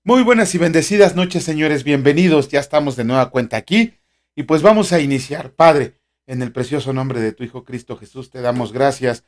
Muy buenas y bendecidas noches, señores. Bienvenidos. Ya estamos de nueva cuenta aquí. Y pues vamos a iniciar. Padre, en el precioso nombre de tu Hijo Cristo Jesús, te damos gracias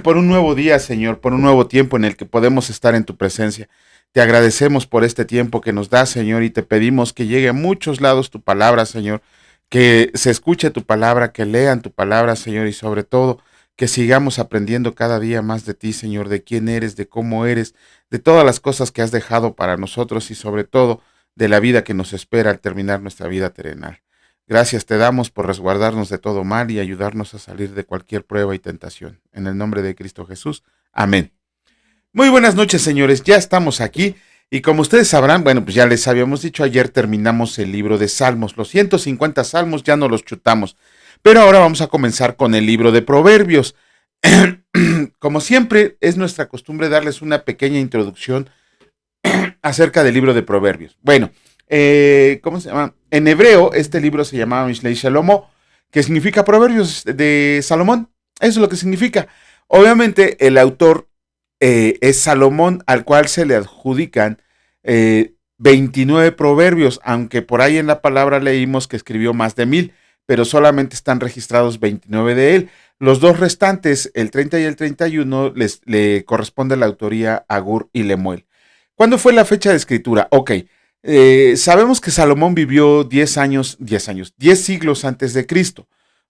por un nuevo día, Señor, por un nuevo tiempo en el que podemos estar en tu presencia. Te agradecemos por este tiempo que nos das, Señor, y te pedimos que llegue a muchos lados tu palabra, Señor, que se escuche tu palabra, que lean tu palabra, Señor, y sobre todo que sigamos aprendiendo cada día más de ti, Señor, de quién eres, de cómo eres, de todas las cosas que has dejado para nosotros y sobre todo de la vida que nos espera al terminar nuestra vida terrenal. Gracias te damos por resguardarnos de todo mal y ayudarnos a salir de cualquier prueba y tentación. En el nombre de Cristo Jesús. Amén. Muy buenas noches, señores. Ya estamos aquí y como ustedes sabrán, bueno, pues ya les habíamos dicho, ayer terminamos el libro de Salmos. Los 150 salmos ya no los chutamos. Pero ahora vamos a comenzar con el libro de Proverbios. Como siempre, es nuestra costumbre darles una pequeña introducción acerca del libro de Proverbios. Bueno, ¿cómo se llama? En hebreo, este libro se llamaba Mishlei Shalomo, que significa Proverbios de Salomón. Eso es lo que significa. Obviamente, el autor es Salomón, al cual se le adjudican 29 proverbios, aunque por ahí en la palabra leímos que escribió más de 1000, pero solamente están registrados 29 de él. Los dos restantes, el 30 y el 31, le corresponde la autoría a Gur y Lemuel. ¿Cuándo fue la fecha de escritura? Ok, sabemos que Salomón vivió 10 siglos antes de Cristo.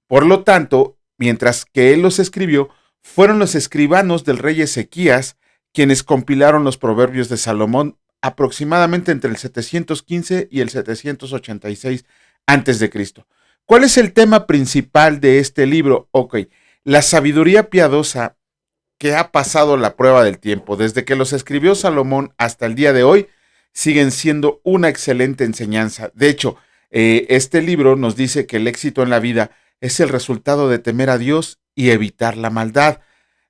Por lo tanto, mientras que él los escribió, fueron los escribanos del rey Ezequías quienes compilaron los proverbios de Salomón aproximadamente entre el 715 y el 786 antes de Cristo. ¿Cuál es el tema principal de este libro? Ok, la sabiduría piadosa que ha pasado la prueba del tiempo. Desde que los escribió Salomón hasta el día de hoy, siguen siendo una excelente enseñanza. De hecho, este libro nos dice que el éxito en la vida es el resultado de temer a Dios y evitar la maldad.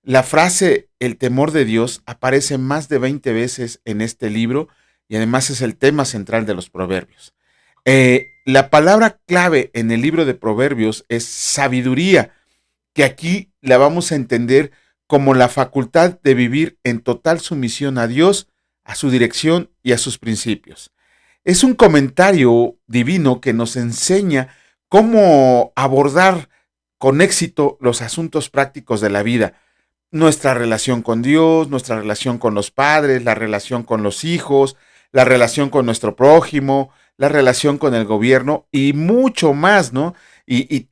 La frase el temor de Dios aparece más de 20 veces en este libro y además es el tema central de los proverbios. La palabra clave en el libro de Proverbios es sabiduría, que aquí la vamos a entender como la facultad de vivir en total sumisión a Dios, a su dirección y a sus principios. Es un comentario divino que nos enseña cómo abordar con éxito los asuntos prácticos de la vida. Nuestra relación con Dios, nuestra relación con los padres, la relación con los hijos, la relación con nuestro prójimo, la relación con el gobierno y mucho más, ¿no? Y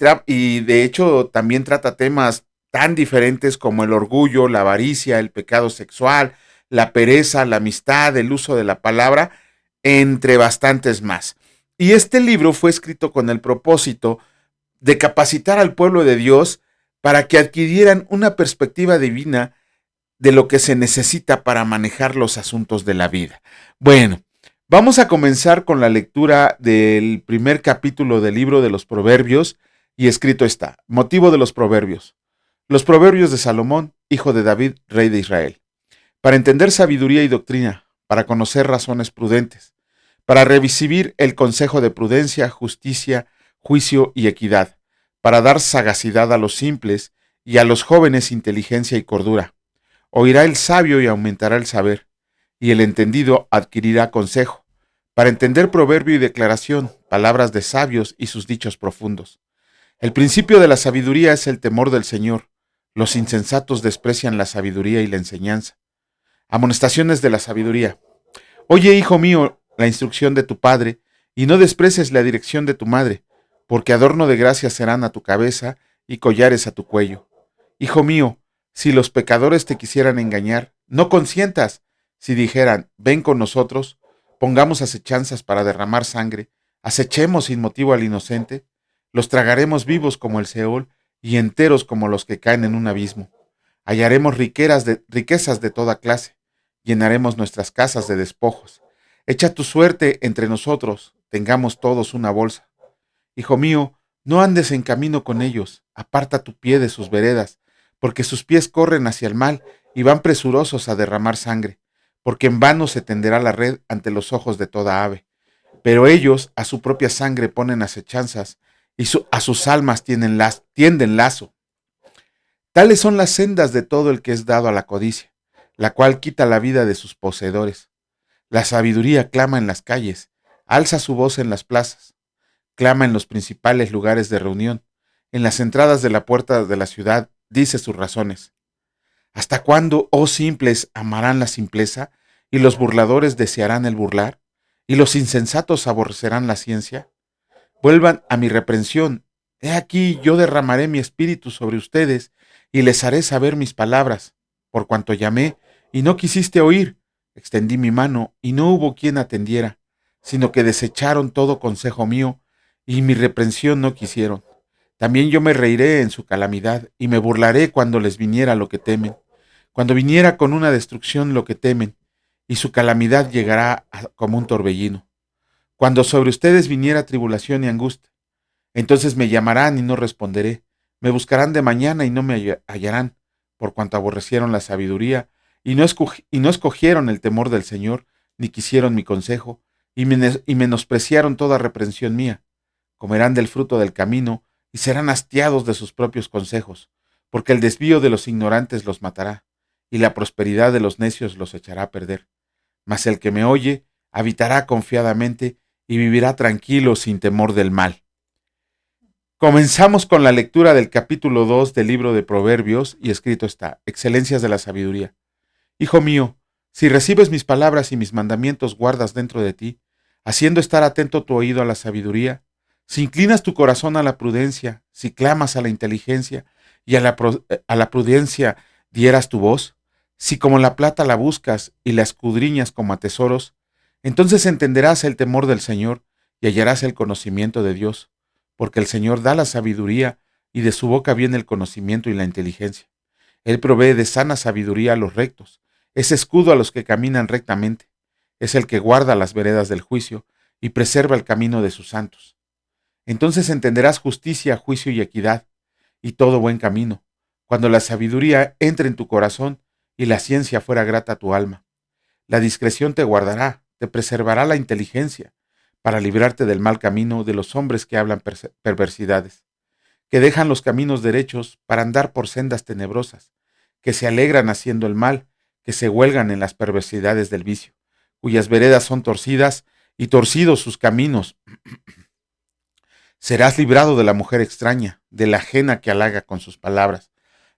de hecho también trata temas tan diferentes como el orgullo, la avaricia, el pecado sexual, la pereza, la amistad, el uso de la palabra, entre bastantes más. Y este libro fue escrito con el propósito de capacitar al pueblo de Dios para que adquirieran una perspectiva divina de lo que se necesita para manejar los asuntos de la vida. Bueno, vamos a comenzar con la lectura del primer capítulo del libro de los Proverbios y escrito está, motivo de los Proverbios. Los Proverbios de Salomón, hijo de David, rey de Israel. Para entender sabiduría y doctrina, para conocer razones prudentes, para recibir el consejo de prudencia, justicia, juicio y equidad, para dar sagacidad a los simples y a los jóvenes inteligencia y cordura. Oirá el sabio y aumentará el saber, y el entendido adquirirá consejo, para entender proverbio y declaración, palabras de sabios y sus dichos profundos. El principio de la sabiduría es el temor del Señor. Los insensatos desprecian la sabiduría y la enseñanza. Amonestaciones de la sabiduría. Oye, hijo mío, la instrucción de tu padre, y no desprecies la dirección de tu madre, porque adorno de gracia serán a tu cabeza y collares a tu cuello. Hijo mío, si los pecadores te quisieran engañar, no consientas. Si dijeran, ven con nosotros, pongamos acechanzas para derramar sangre, acechemos sin motivo al inocente, los tragaremos vivos como el Seol y enteros como los que caen en un abismo. Hallaremos riquezas de toda clase, llenaremos nuestras casas de despojos. Echa tu suerte entre nosotros, tengamos todos una bolsa. Hijo mío, no andes en camino con ellos, aparta tu pie de sus veredas, porque sus pies corren hacia el mal y van presurosos a derramar sangre, porque en vano se tenderá la red ante los ojos de toda ave. Pero ellos a su propia sangre ponen acechanzas y a sus almas tienden lazo. Tales son las sendas de todo el que es dado a la codicia, la cual quita la vida de sus poseedores. La sabiduría clama en las calles, alza su voz en las plazas, clama en los principales lugares de reunión, en las entradas de la puerta de la ciudad, dice sus razones. ¿Hasta cuándo, oh simples, amarán la simpleza, y los burladores desearán el burlar, y los insensatos aborrecerán la ciencia? Vuelvan a mi reprensión. He aquí yo derramaré mi espíritu sobre ustedes, y les haré saber mis palabras. Por cuanto llamé, y no quisiste oír, extendí mi mano, y no hubo quien atendiera, sino que desecharon todo consejo mío, y mi reprensión no quisieron. También yo me reiré en su calamidad, y me burlaré cuando les viniera lo que temen, cuando viniera con una destrucción lo que temen, y su calamidad llegará como un torbellino. Cuando sobre ustedes viniera tribulación y angustia, entonces me llamarán y no responderé, me buscarán de mañana y no me hallarán, por cuanto aborrecieron la sabiduría y no escogieron el temor del Señor, ni quisieron mi consejo, y menospreciaron toda reprensión mía. Comerán del fruto del camino y serán hastiados de sus propios consejos, porque el desvío de los ignorantes los matará, y la prosperidad de los necios los echará a perder. Mas el que me oye habitará confiadamente y vivirá tranquilo sin temor del mal. Comenzamos con la lectura del capítulo 2 del libro de Proverbios y escrito está, Excelencias de la Sabiduría. Hijo mío, si recibes mis palabras y mis mandamientos guardas dentro de ti, haciendo estar atento tu oído a la sabiduría, si inclinas tu corazón a la prudencia, si clamas a la inteligencia y a la prudencia dieras tu voz, si como la plata la buscas y la escudriñas como a tesoros, entonces entenderás el temor del Señor y hallarás el conocimiento de Dios, porque el Señor da la sabiduría y de su boca viene el conocimiento y la inteligencia. Él provee de sana sabiduría a los rectos, es escudo a los que caminan rectamente, es el que guarda las veredas del juicio y preserva el camino de sus santos. Entonces entenderás justicia, juicio y equidad, y todo buen camino, cuando la sabiduría entre en tu corazón y la ciencia fuera grata a tu alma. La discreción te guardará, te preservará la inteligencia, para librarte del mal camino de los hombres que hablan perversidades, que dejan los caminos derechos para andar por sendas tenebrosas, que se alegran haciendo el mal, que se huelgan en las perversidades del vicio, cuyas veredas son torcidas y torcidos sus caminos. Serás librado de la mujer extraña, de la ajena que halaga con sus palabras,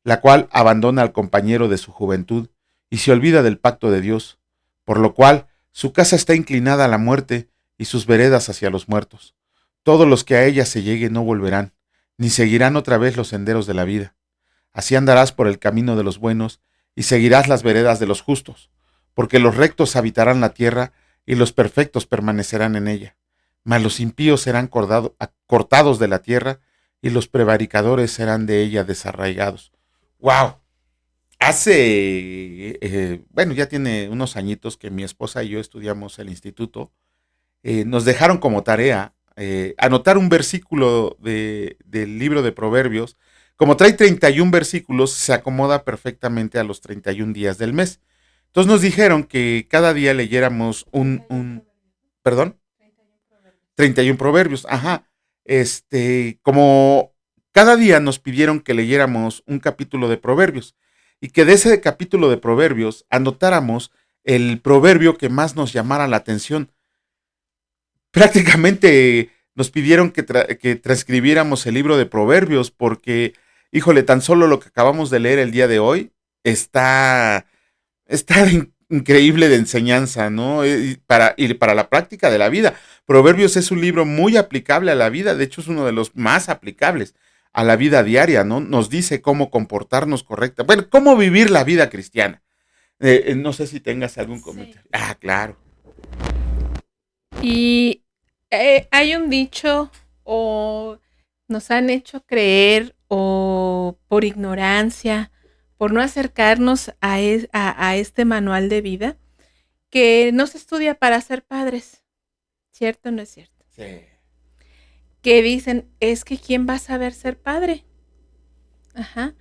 la cual abandona al compañero de su juventud y se olvida del pacto de Dios, por lo cual su casa está inclinada a la muerte y sus veredas hacia los muertos. Todos los que a ella se lleguen no volverán, ni seguirán otra vez los senderos de la vida. Así andarás por el camino de los buenos y seguirás las veredas de los justos, porque los rectos habitarán la tierra y los perfectos permanecerán en ella. Mas los impíos serán cortados de la tierra y los prevaricadores serán de ella desarraigados. ¡Wow! Bueno, ya tiene unos añitos que mi esposa y yo estudiamos el instituto. Nos dejaron como tarea anotar un versículo del libro de Proverbios. Como trae 31 versículos, se acomoda perfectamente a los 31 días del mes. Entonces nos dijeron que cada día leyéramos ¿perdón? 31 proverbios, ajá. Como cada día nos pidieron que leyéramos un capítulo de proverbios y que de ese capítulo de proverbios anotáramos el proverbio que más nos llamara la atención. Prácticamente nos pidieron que transcribiéramos el libro de proverbios porque, híjole, tan solo lo que acabamos de leer el día de hoy está increíble de enseñanza, ¿no? Y para la práctica de la vida. Proverbios es un libro muy aplicable a la vida, de hecho es uno de los más aplicables a la vida diaria, ¿no? Nos dice cómo comportarnos correcta, bueno, cómo vivir la vida cristiana. No sé si tengas algún comentario. Sí. Ah, claro. Y hay un dicho, o nos han hecho creer, o por ignorancia, por no acercarnos a este manual de vida, que no se estudia para ser padres. ¿Cierto o no es cierto? Sí. Que dicen, es que ¿quién va a saber ser padre? Ajá.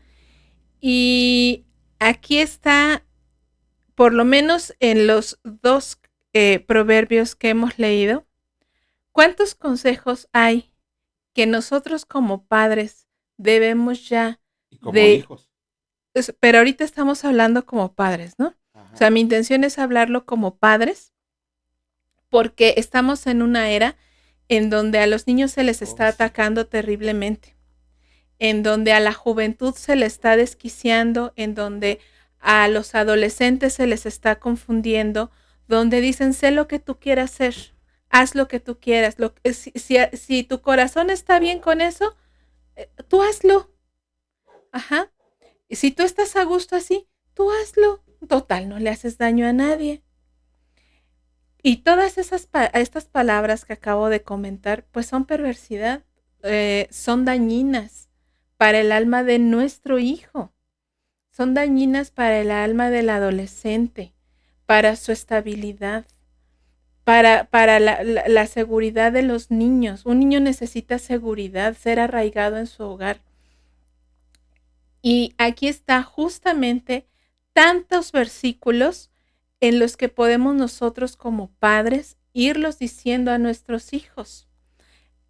Y aquí está, por lo menos en los dos proverbios que hemos leído, ¿cuántos consejos hay que nosotros como padres debemos ya Y como hijos. Pero ahorita estamos hablando como padres, ¿no? Ajá. O sea, mi intención es hablarlo como padres, porque estamos en una era en donde a los niños se les está atacando terriblemente, en donde a la juventud se le está desquiciando, en donde a los adolescentes se les está confundiendo, donde dicen, sé lo que tú quieras hacer, haz lo que tú quieras. Si tu corazón está bien con eso, tú hazlo. Ajá. Y si tú estás a gusto así, tú hazlo. Total, no le haces daño a nadie. Y todas estas palabras que acabo de comentar, pues son perversidad, son dañinas para el alma de nuestro hijo, son dañinas para el alma del adolescente, para su estabilidad, para la seguridad de los niños. Un niño necesita seguridad, ser arraigado en su hogar. Y aquí está justamente tantos versículos en los que podemos nosotros como padres irlos diciendo a nuestros hijos.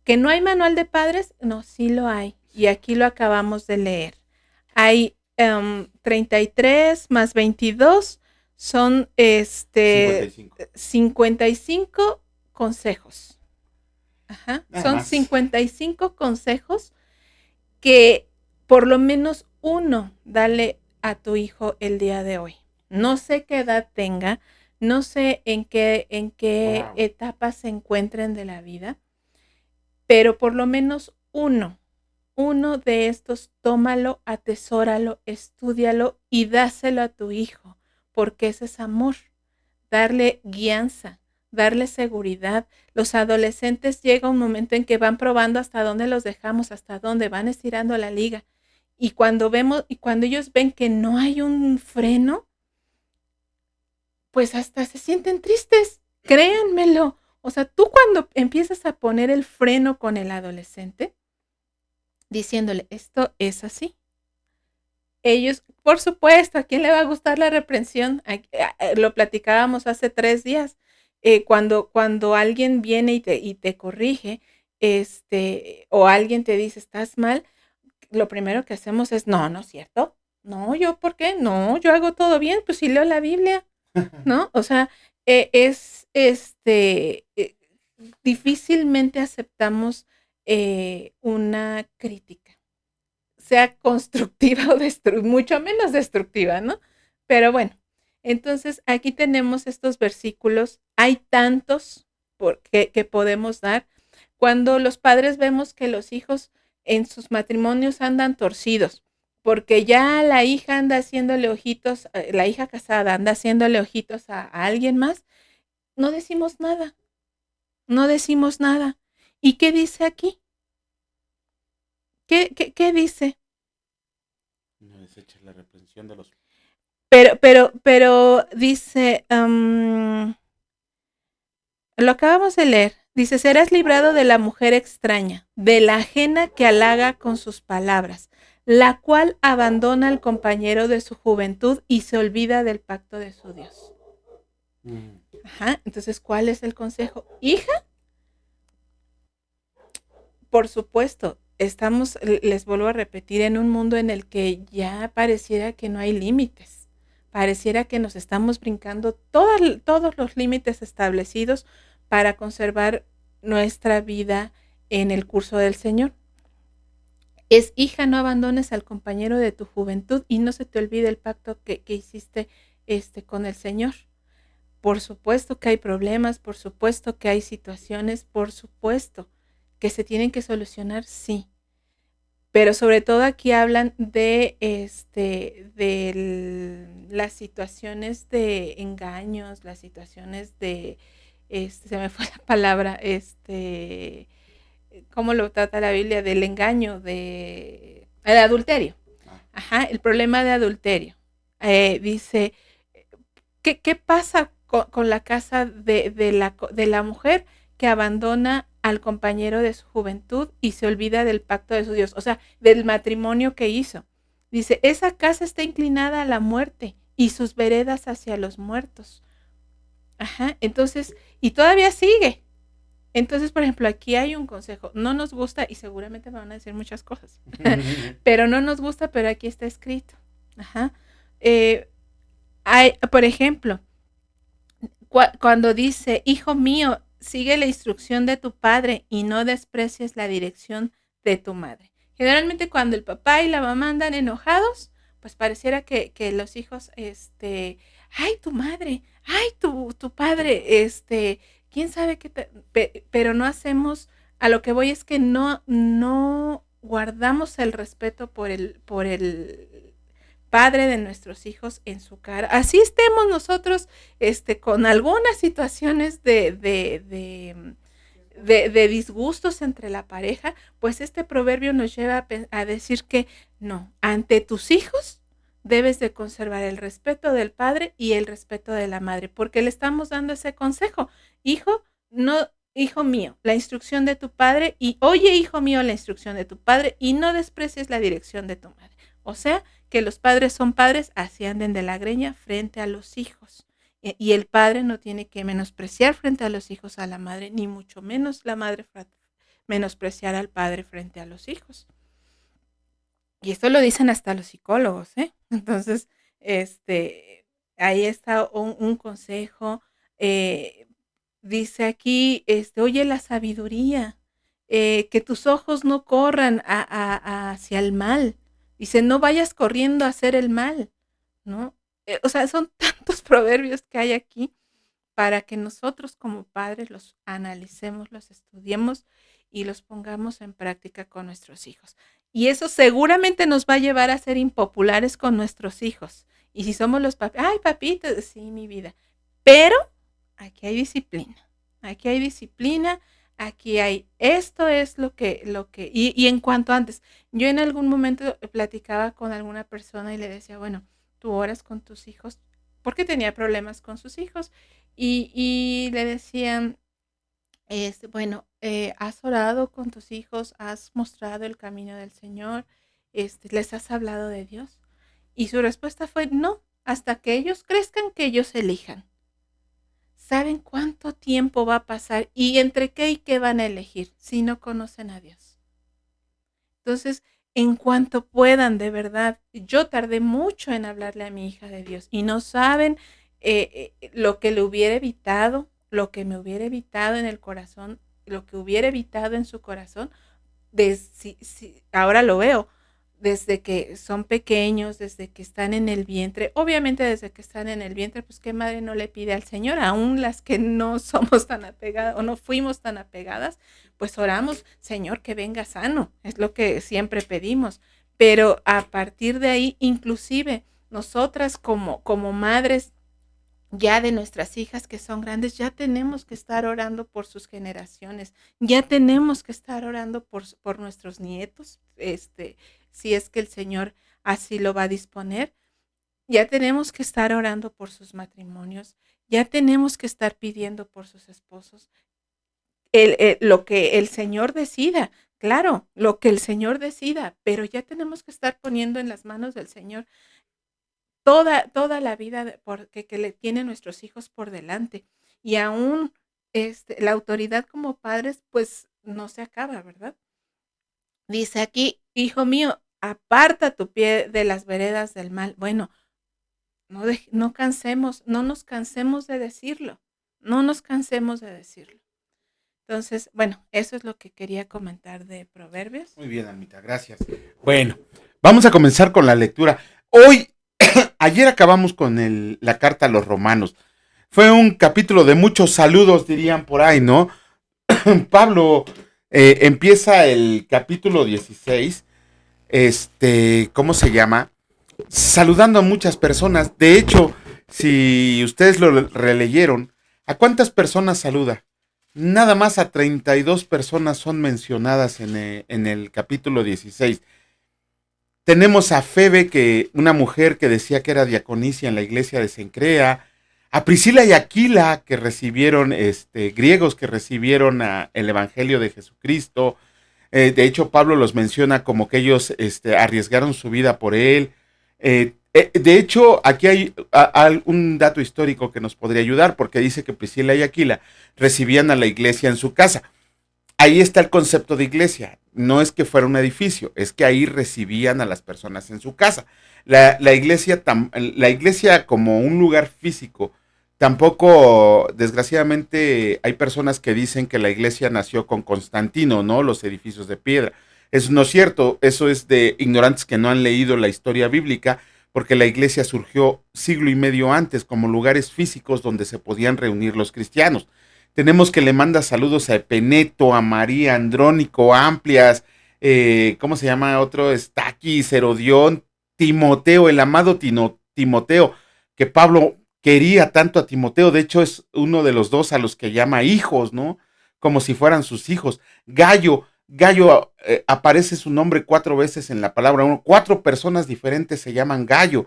¿Que no hay manual de padres? No, sí lo hay. Y aquí lo acabamos de leer. Hay 33 más 22 son 55 consejos. Ajá. Son 55 consejos que por lo menos uno dale a tu hijo el día de hoy. No sé qué edad tenga, no sé en qué etapa se encuentren de la vida, pero por lo menos uno de estos, tómalo, atesóralo, estúdialo y dáselo a tu hijo, porque ese es amor, darle guianza, darle seguridad. Los adolescentes llega un momento en que van probando hasta dónde los dejamos, hasta dónde van estirando la liga. Y cuando ellos ven que no hay un freno, pues hasta se sienten tristes, créanmelo. O sea, tú cuando empiezas a poner el freno con el adolescente, diciéndole, esto es así. Ellos, por supuesto, ¿a quién le va a gustar la reprensión? Lo platicábamos hace 3 días. Cuando alguien viene y te corrige, o alguien te dice, estás mal, lo primero que hacemos es, no es cierto. No, ¿yo por qué? No, yo hago todo bien, pues sí leo la Biblia, ¿no? O sea, difícilmente aceptamos una crítica, sea constructiva o mucho menos destructiva, ¿no? Pero bueno, entonces aquí tenemos estos versículos, hay tantos que podemos dar. Cuando los padres vemos que los hijos en sus matrimonios andan torcidos, porque ya la hija anda haciéndole ojitos, la hija casada anda haciéndole ojitos a alguien más, no decimos nada, no decimos nada. ¿Y qué dice aquí? ¿Qué dice? No deseches la reprensión de los... Pero dice, lo acabamos de leer, dice, serás librado de la mujer extraña, de la ajena que halaga con sus palabras, la cual abandona al compañero de su juventud y se olvida del pacto de su Dios. Ajá, entonces, ¿cuál es el consejo? Hija, por supuesto, estamos, les vuelvo a repetir, en un mundo en el que ya pareciera que no hay límites, pareciera que nos estamos brincando todos los límites establecidos para conservar nuestra vida en el curso del Señor. Es, hija, no abandones al compañero de tu juventud y no se te olvide el pacto que hiciste con el Señor. Por supuesto que hay problemas, por supuesto que hay situaciones, por supuesto que se tienen que solucionar, sí. Pero sobre todo aquí hablan de las situaciones de engaños, las situaciones de, se me fue la palabra, ¿cómo lo trata la Biblia? Del engaño, el adulterio. Ajá, el problema de adulterio. Dice, ¿qué pasa con la casa de la mujer que abandona al compañero de su juventud y se olvida del pacto de su Dios? O sea, del matrimonio que hizo. Dice, esa casa está inclinada a la muerte y sus veredas hacia los muertos. Ajá, entonces, y todavía sigue. Entonces, por ejemplo, aquí hay un consejo. No nos gusta, y seguramente me van a decir muchas cosas, pero no nos gusta, pero aquí está escrito. Ajá. Por ejemplo, cuando dice, hijo mío, sigue la instrucción de tu padre y no desprecies la dirección de tu madre. Generalmente cuando el papá y la mamá andan enojados, pues pareciera que los hijos, ay, tu madre, ay, tu padre, quién sabe qué, pero no hacemos, a lo que voy es que no guardamos el respeto por el padre de nuestros hijos en su cara. Así estemos nosotros con algunas situaciones de disgustos entre la pareja, pues este proverbio nos lleva a decir que no, ante tus hijos debes de conservar el respeto del padre y el respeto de la madre, porque le estamos dando ese consejo. Hijo mío, la instrucción de tu padre, y oye, hijo mío, la instrucción de tu padre, y no desprecies la dirección de tu madre. O sea, que los padres son padres, así anden de la greña frente a los hijos. Y el padre no tiene que menospreciar frente a los hijos a la madre, ni mucho menos la madre menospreciar al padre frente a los hijos. Y esto lo dicen hasta los psicólogos, ¿eh? Entonces, ahí está un consejo. Dice aquí, oye la sabiduría, que tus ojos no corran hacia el mal. Dice, no vayas corriendo a hacer el mal, ¿no? O sea, son tantos proverbios que hay aquí para que nosotros como padres los analicemos, los estudiemos y los pongamos en práctica con nuestros hijos. Y eso seguramente nos va a llevar a ser impopulares con nuestros hijos. Y si somos los papás, ay, papito, sí, mi vida. Pero aquí hay disciplina. Aquí hay disciplina. Aquí hay, esto es lo que, y en cuanto antes, yo en algún momento platicaba con alguna persona y le decía, bueno, tú oras con tus hijos, porque tenía problemas con sus hijos, y le decían, bueno, has orado con tus hijos, has mostrado el camino del Señor, les has hablado de Dios, y su respuesta fue, no, hasta que ellos crezcan, que ellos elijan. ¿Saben cuánto tiempo va a pasar y entre qué y qué van a elegir si no conocen a Dios? Entonces, en cuanto puedan, de verdad, yo tardé mucho en hablarle a mi hija de Dios y no saben lo que le hubiera evitado, lo que me hubiera evitado en el corazón, lo que hubiera evitado en su corazón, ahora lo veo, desde que son pequeños, desde que están en el vientre, obviamente desde que están en el vientre, pues qué madre no le pide al Señor, aún las que no somos tan apegadas o no fuimos tan apegadas, pues oramos, Señor, que venga sano, es lo que siempre pedimos, pero a partir de ahí, inclusive nosotras como madres ya de nuestras hijas que son grandes, ya tenemos que estar orando por sus generaciones, ya tenemos que estar orando por nuestros nietos, si es que el Señor así lo va a disponer, ya tenemos que estar orando por sus matrimonios, ya tenemos que estar pidiendo por sus esposos, lo que el Señor decida, claro, lo que el Señor decida, pero ya tenemos que estar poniendo en las manos del Señor toda la vida que le tienen nuestros hijos por delante. Y aún la autoridad como padres, pues no se acaba, ¿verdad? Dice aquí, hijo mío, aparta tu pie de las veredas del mal. Bueno, no nos cansemos de decirlo, no nos cansemos de decirlo. Entonces, bueno, eso es lo que quería comentar de Proverbios. Muy bien, Almita, gracias. Bueno, vamos a comenzar con la lectura. Ayer acabamos con la carta a los romanos. Fue un capítulo de muchos saludos, dirían por ahí, ¿no? Pablo empieza el capítulo 16, ¿cómo se llama? Saludando a muchas personas. De hecho, si ustedes lo releyeron, ¿a cuántas personas saluda? Nada más a 32 personas son mencionadas en el capítulo 16. Tenemos a Febe, una mujer que decía que era diaconisa en la iglesia de Cencrea, a Priscila y Aquila, que recibieron, griegos que recibieron el evangelio de Jesucristo. De hecho, Pablo los menciona como que ellos arriesgaron su vida por él. De hecho, aquí hay un dato histórico que nos podría ayudar, porque dice que Priscila y Aquila recibían a la iglesia en su casa. Ahí está el concepto de iglesia. No es que fuera un edificio, es que ahí recibían a las personas en su casa. La iglesia como un lugar físico Tampoco, desgraciadamente, hay personas que dicen que la iglesia nació con Constantino, ¿no? Los edificios de piedra. Eso no es cierto, eso es de ignorantes que no han leído la historia bíblica, porque la iglesia surgió siglo y medio antes como lugares físicos donde se podían reunir los cristianos. Tenemos que le manda saludos a Epeneto, a María, Andrónico, Amplias, ¿cómo se llama otro? Estaquis, Herodión, Timoteo, el amado Timoteo, que Pablo quería tanto a Timoteo, de hecho es uno de los dos a los que llama hijos, ¿no? Como si fueran sus hijos. Gallo, aparece su nombre 4 veces en la palabra, 4 personas diferentes se llaman Gallo.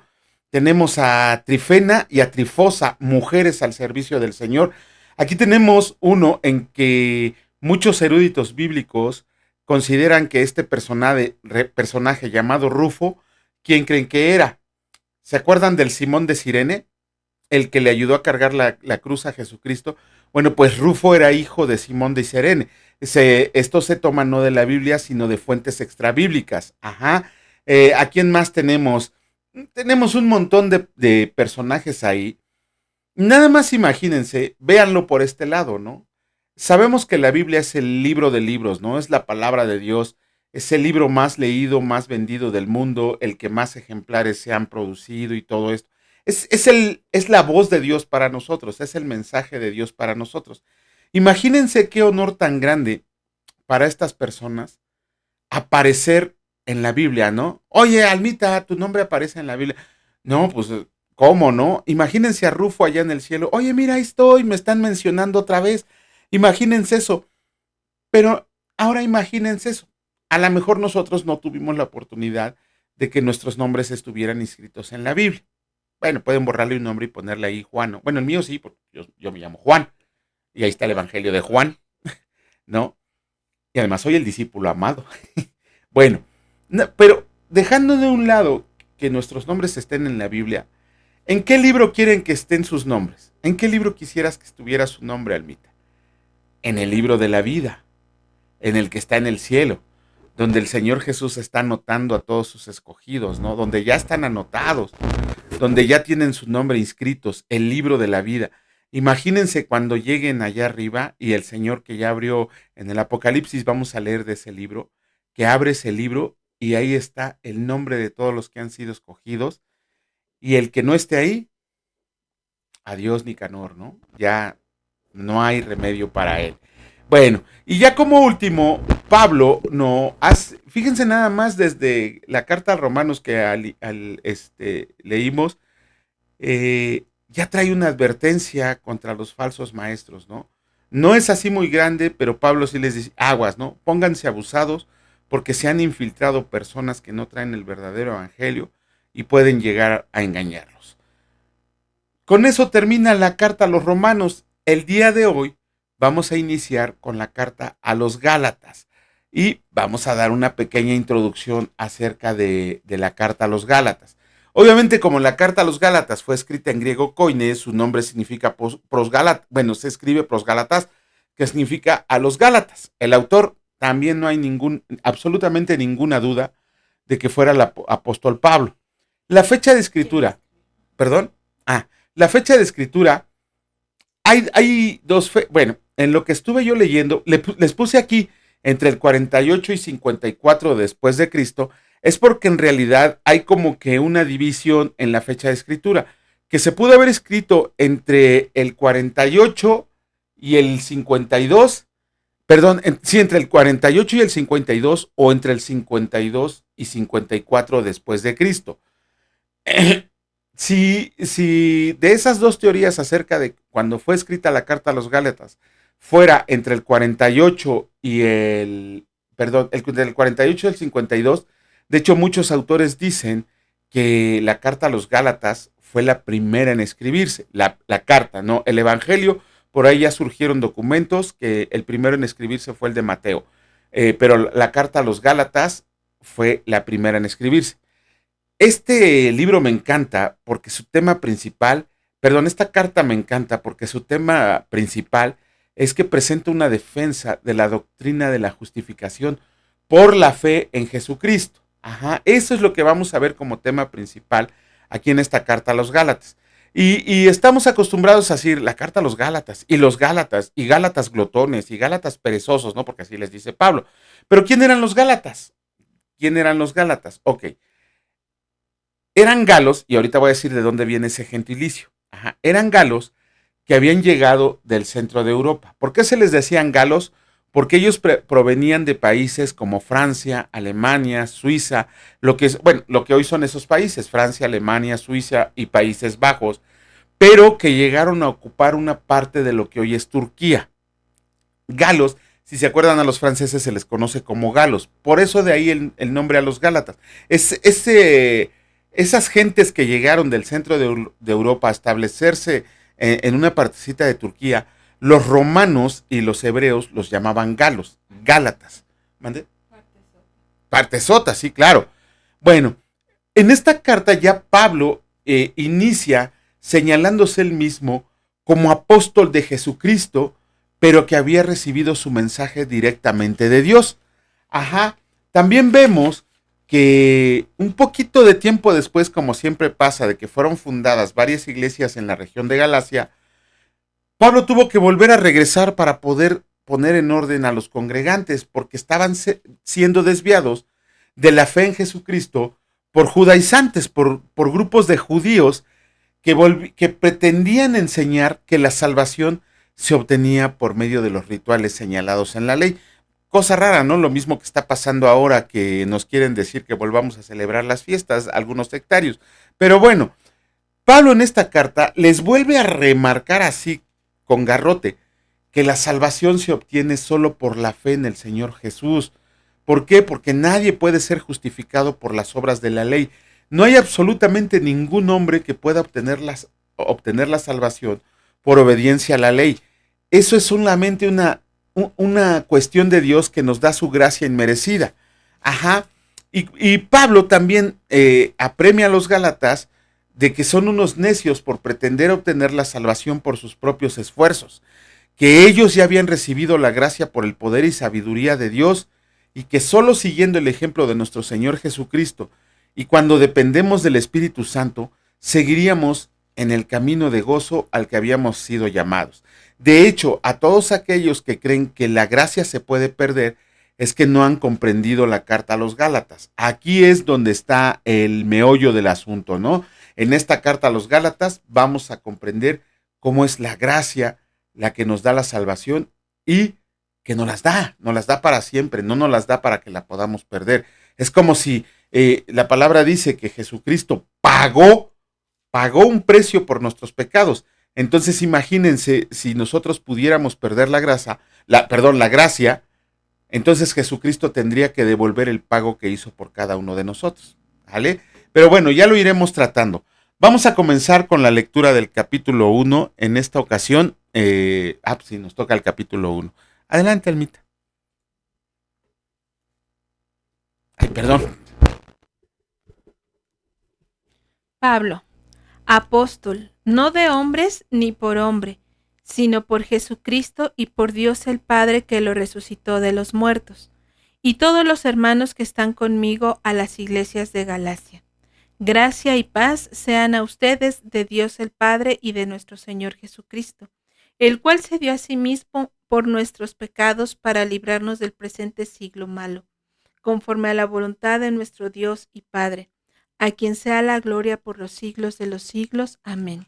Tenemos a Trifena y a Trifosa, mujeres al servicio del Señor. Aquí tenemos uno en que muchos eruditos bíblicos consideran que este personaje llamado Rufo, ¿quién creen que era? ¿Se acuerdan del Simón de Cirene? El que le ayudó a cargar la cruz a Jesucristo. Bueno, pues Rufo era hijo de Simón de Cirene. Esto se toma no de la Biblia, sino de fuentes extrabíblicas. Ajá. ¿A quién más tenemos? Tenemos un montón de personajes ahí. Nada más imagínense, véanlo por este lado, ¿no? Sabemos que la Biblia es el libro de libros, ¿no? Es la palabra de Dios, es el libro más leído, más vendido del mundo, el que más ejemplares se han producido y todo esto. Es la voz de Dios para nosotros, es el mensaje de Dios para nosotros. Imagínense qué honor tan grande para estas personas aparecer en la Biblia, ¿no? Oye, Almita, tu nombre aparece en la Biblia. No, pues, ¿cómo no? Imagínense a Rufo allá en el cielo. Oye, mira, ahí estoy, me están mencionando otra vez. Imagínense eso. Pero ahora imagínense eso. A lo mejor nosotros no tuvimos la oportunidad de que nuestros nombres estuvieran inscritos en la Biblia. Bueno, pueden borrarle un nombre y ponerle ahí Juan, ¿no? Bueno, el mío sí, porque yo me llamo Juan. Y ahí está el Evangelio de Juan, ¿no? Y además soy el discípulo amado. Bueno, no, pero dejando de un lado que nuestros nombres estén en la Biblia, ¿en qué libro quieren que estén sus nombres? ¿En qué libro quisieras que estuviera su nombre, Almita? En el libro de la vida, en el que está en el cielo, donde el Señor Jesús está anotando a todos sus escogidos, ¿no? Donde ya están anotados, donde ya tienen su nombre inscritos, el libro de la vida. Imagínense cuando lleguen allá arriba y el Señor que ya abrió en el Apocalipsis, vamos a leer de ese libro, que abre ese libro y ahí está el nombre de todos los que han sido escogidos y el que no esté ahí, adiós Nicanor, ¿no? Ya no hay remedio para él. Bueno, y ya como último, Pablo no hace, fíjense nada más desde la carta a Romanos que leímos, ya trae una advertencia contra los falsos maestros, ¿no? No es así muy grande, pero Pablo sí les dice, aguas, ¿no? Pónganse abusados porque se han infiltrado personas que no traen el verdadero evangelio y pueden llegar a engañarlos. Con eso termina la carta a los romanos. El día de hoy vamos a iniciar con la carta a los Gálatas y vamos a dar una pequeña introducción acerca de la carta a los Gálatas. Obviamente, como la carta a los Gálatas fue escrita en griego koine, su nombre significa prosgálatas, bueno, se escribe prosgálatas, que significa a los Gálatas. El autor también no hay absolutamente ninguna duda de que fuera el apóstol Pablo. La fecha de escritura, perdón, la fecha de escritura, hay dos, bueno, en lo que estuve yo leyendo, les puse aquí entre el 48 y 54 después de Cristo, es porque en realidad hay como que una división en la fecha de escritura, que se pudo haber escrito entre el 48 y el 52, perdón, sí, entre el 48 y el 52 o entre el 52 y 54 después de Cristo. Si de esas dos teorías acerca de cuando fue escrita la carta a los Gálatas fuera entre el 48 y entre el 48 y el 52, de hecho muchos autores dicen que la carta a los Gálatas fue la primera en escribirse, la carta, ¿no? El Evangelio, por ahí ya surgieron documentos que el primero en escribirse fue el de Mateo, pero la carta a los Gálatas fue la primera en escribirse. Este libro me encanta porque su tema principal, esta carta me encanta porque su tema principal es que presenta una defensa de la doctrina de la justificación por la fe en Jesucristo. Ajá, eso es lo que vamos a ver como tema principal aquí en esta carta a los Gálatas. Y estamos acostumbrados a decir la carta a los Gálatas, y Gálatas glotones, y Gálatas perezosos, ¿no? Porque así les dice Pablo. Pero ¿quién eran los Gálatas? ¿Quién eran los Gálatas? Ok. Eran galos, y ahorita voy a decir de dónde viene ese gentilicio. Ajá. Eran galos que habían llegado del centro de Europa. ¿Por qué se les decían galos? Porque ellos provenían de países como Francia, Alemania, Suiza, lo que hoy son esos países, Francia, Alemania, Suiza y Países Bajos, pero que llegaron a ocupar una parte de lo que hoy es Turquía. Galos, si se acuerdan, a los franceses se les conoce como galos, por eso de ahí el nombre a los Gálatas. Esas gentes que llegaron del centro de Europa a establecerse en una partecita de Turquía, los romanos y los hebreos los llamaban galos, gálatas. ¿Mande? Partesota, sí, claro. Bueno, en esta carta ya Pablo inicia señalándose él mismo como apóstol de Jesucristo, pero que había recibido su mensaje directamente de Dios. Ajá. También vemos que un poquito de tiempo después, como siempre pasa, de que fueron fundadas varias iglesias en la región de Galacia, Pablo tuvo que volver a regresar para poder poner en orden a los congregantes, porque estaban siendo desviados de la fe en Jesucristo por judaizantes, por grupos de judíos que pretendían enseñar que la salvación se obtenía por medio de los rituales señalados en la ley. Cosa rara, ¿no? Lo mismo que está pasando ahora, que nos quieren decir que volvamos a celebrar las fiestas, algunos sectarios. Pero bueno, Pablo en esta carta les vuelve a remarcar así con garrote que la salvación se obtiene solo por la fe en el Señor Jesús. ¿Por qué? Porque nadie puede ser justificado por las obras de la ley. No hay absolutamente ningún hombre que pueda obtener la salvación por obediencia a la ley. Eso es solamente una cuestión de Dios que nos da su gracia inmerecida. Ajá. Y Pablo también apremia a los Gálatas de que son unos necios por pretender obtener la salvación por sus propios esfuerzos, que ellos ya habían recibido la gracia por el poder y sabiduría de Dios, y que solo siguiendo el ejemplo de nuestro Señor Jesucristo, y cuando dependemos del Espíritu Santo, seguiríamos en el camino de gozo al que habíamos sido llamados. De hecho, a todos aquellos que creen que la gracia se puede perder, es que no han comprendido la carta a los Gálatas. Aquí es donde está el meollo del asunto, ¿no? En esta carta a los Gálatas vamos a comprender cómo es la gracia la que nos da la salvación, y que nos las da para siempre, no nos las da para que la podamos perder. Es como si la palabra dice que Jesucristo pagó un precio por nuestros pecados. Entonces imagínense si nosotros pudiéramos perder la gracia, entonces Jesucristo tendría que devolver el pago que hizo por cada uno de nosotros, ¿vale? Pero bueno, ya lo iremos tratando. Vamos a comenzar con la lectura del capítulo 1 en esta ocasión. Sí, nos toca el capítulo 1. Adelante, Almita. Ay, perdón. Pablo, apóstol, no de hombres ni por hombre, sino por Jesucristo y por Dios el Padre que lo resucitó de los muertos, y todos los hermanos que están conmigo a las iglesias de Galacia. Gracia y paz sean a ustedes de Dios el Padre y de nuestro Señor Jesucristo, el cual se dio a sí mismo por nuestros pecados para librarnos del presente siglo malo, conforme a la voluntad de nuestro Dios y Padre, a quien sea la gloria por los siglos de los siglos. Amén.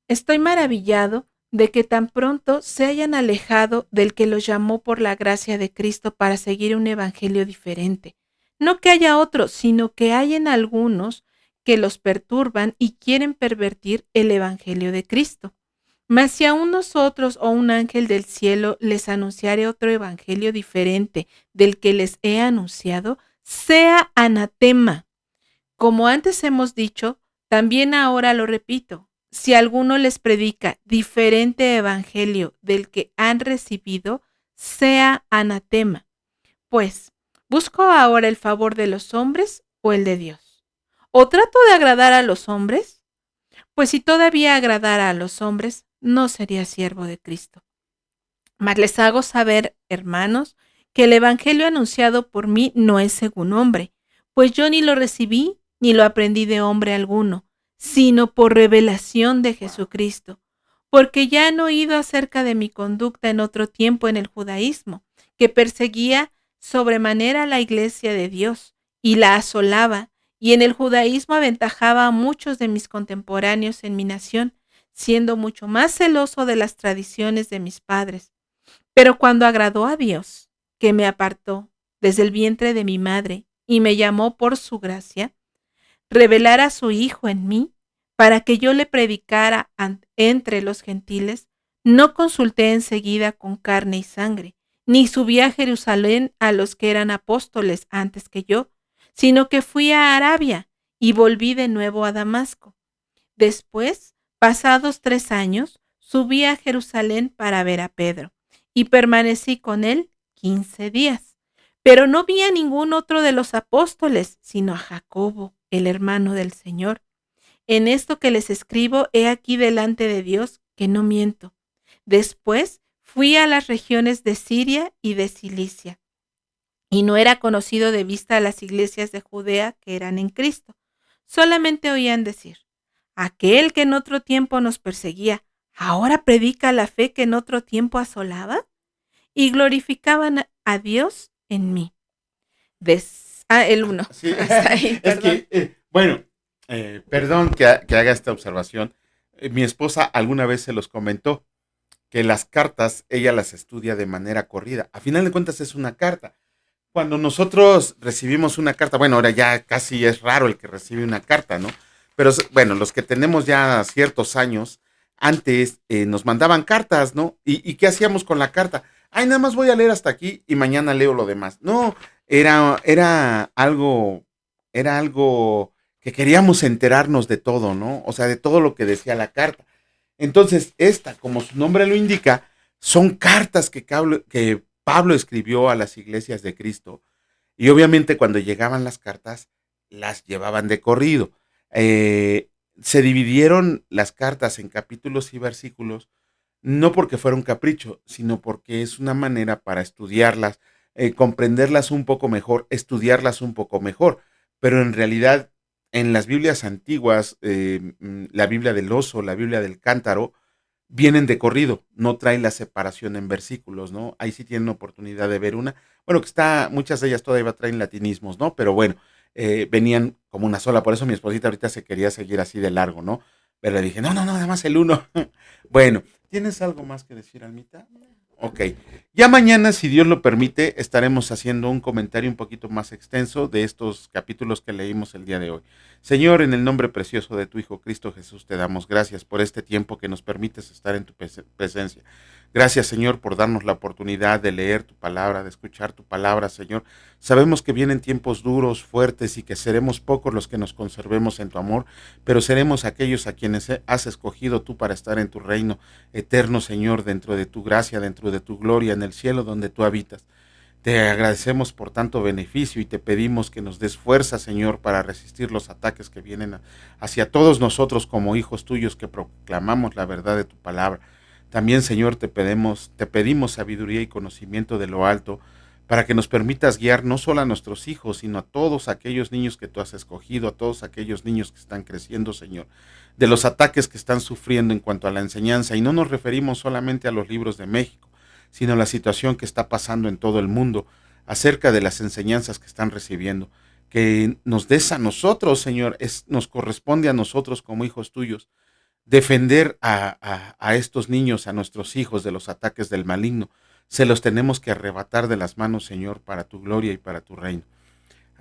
Estoy maravillado de que tan pronto se hayan alejado del que los llamó por la gracia de Cristo para seguir un evangelio diferente. No que haya otro, sino que hay en algunos que los perturban y quieren pervertir el evangelio de Cristo. Mas si aún nosotros o un ángel del cielo les anunciare otro evangelio diferente del que les he anunciado, sea anatema. Como antes hemos dicho, también ahora lo repito, si alguno les predica diferente evangelio del que han recibido, sea anatema. Pues, ¿busco ahora el favor de los hombres o el de Dios? ¿O trato de agradar a los hombres? Pues si todavía agradara a los hombres, no sería siervo de Cristo. Mas les hago saber, hermanos, que el evangelio anunciado por mí no es según hombre, pues yo ni lo recibí ni lo aprendí de hombre alguno, sino por revelación de Jesucristo, porque ya han oído acerca de mi conducta en otro tiempo en el judaísmo, que perseguía sobremanera la iglesia de Dios y la asolaba, y en el judaísmo aventajaba a muchos de mis contemporáneos en mi nación, siendo mucho más celoso de las tradiciones de mis padres. Pero cuando agradó a Dios, que me apartó desde el vientre de mi madre y me llamó por su gracia, revelar a su Hijo en mí, para que yo le predicara entre los gentiles, no consulté enseguida con carne y sangre, ni subí a Jerusalén a los que eran apóstoles antes que yo, sino que fui a Arabia y volví de nuevo a Damasco. Después, pasados 3 años, subí a Jerusalén para ver a Pedro, y permanecí con él 15 días. Pero no vi a ningún otro de los apóstoles, sino a Jacobo, el hermano del Señor. En esto que les escribo, he aquí delante de Dios que no miento. Después fui a las regiones de Siria y de Cilicia, y no era conocido de vista a las iglesias de Judea que eran en Cristo. Solamente oían decir: aquel que en otro tiempo nos perseguía, ahora predica la fe que en otro tiempo asolaba, y glorificaban a Dios en mí. El 1. Sí, Hasta ahí, es perdón. que, bueno, perdón que haga esta observación. Mi esposa alguna vez se los comentó, que las cartas ella las estudia de manera corrida. A final de cuentas es una carta. Cuando nosotros recibimos una carta, bueno, ahora ya casi es raro el que recibe una carta, ¿no? Pero bueno, los que tenemos ya ciertos años, antes nos mandaban cartas, ¿no? ¿Y qué hacíamos con la carta? Ay, nada más voy a leer hasta aquí y mañana leo lo demás. No, era algo que queríamos enterarnos de todo, ¿no? O sea, de todo lo que decía la carta. Entonces, como su nombre lo indica, son cartas que Pablo escribió a las iglesias de Cristo. Y obviamente cuando llegaban las cartas, las llevaban de corrido. Se dividieron las cartas en capítulos y versículos, no porque fuera un capricho, sino porque es una manera para estudiarlas, comprenderlas un poco mejor, estudiarlas un poco mejor. Pero en realidad, en las Biblias antiguas, la Biblia del oso, la Biblia del cántaro, vienen de corrido, no traen la separación en versículos, ¿no? Ahí sí tienen oportunidad de ver una. Bueno, muchas de ellas todavía traen latinismos, ¿no? Pero bueno, venían como una sola, por eso mi esposita ahorita se quería seguir así de largo, ¿no? Pero le dije, no, nada más el uno. Bueno, ¿tienes algo más que decir, Almita? Ok, ya mañana, si Dios lo permite, estaremos haciendo un comentario un poquito más extenso de estos capítulos que leímos el día de hoy. Señor, en el nombre precioso de tu Hijo Cristo Jesús, te damos gracias por este tiempo que nos permites estar en tu presencia. Gracias, Señor, por darnos la oportunidad de leer tu palabra, de escuchar tu palabra, Señor. Sabemos que vienen tiempos duros, fuertes, y que seremos pocos los que nos conservemos en tu amor, pero seremos aquellos a quienes has escogido tú para estar en tu reino eterno, Señor, dentro de tu gracia, dentro de tu gloria, en el cielo donde tú habitas. Te agradecemos por tanto beneficio y te pedimos que nos des fuerza, Señor, para resistir los ataques que vienen hacia todos nosotros como hijos tuyos que proclamamos la verdad de tu palabra. También, Señor, te pedimos sabiduría y conocimiento de lo alto para que nos permitas guiar no solo a nuestros hijos, sino a todos aquellos niños que tú has escogido, a todos aquellos niños que están creciendo, Señor, de los ataques que están sufriendo en cuanto a la enseñanza. Y no nos referimos solamente a los libros de México, sino a la situación que está pasando en todo el mundo acerca de las enseñanzas que están recibiendo. Que nos des a nosotros, Señor, nos corresponde a nosotros como hijos tuyos defender a estos niños, a nuestros hijos, de los ataques del maligno. Se los tenemos que arrebatar de las manos, Señor, para tu gloria y para tu reino.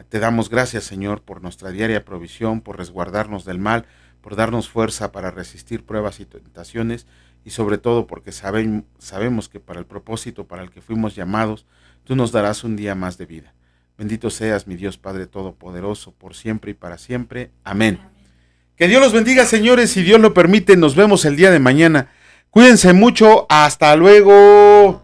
Te damos gracias, Señor, por nuestra diaria provisión, por resguardarnos del mal, por darnos fuerza para resistir pruebas y tentaciones, y sobre todo porque sabemos que para el propósito para el que fuimos llamados, tú nos darás un día más de vida. Bendito seas, mi Dios Padre Todopoderoso, por siempre y para siempre. Amén. Que Dios los bendiga, señores, si Dios lo permite, nos vemos el día de mañana. Cuídense mucho, hasta luego.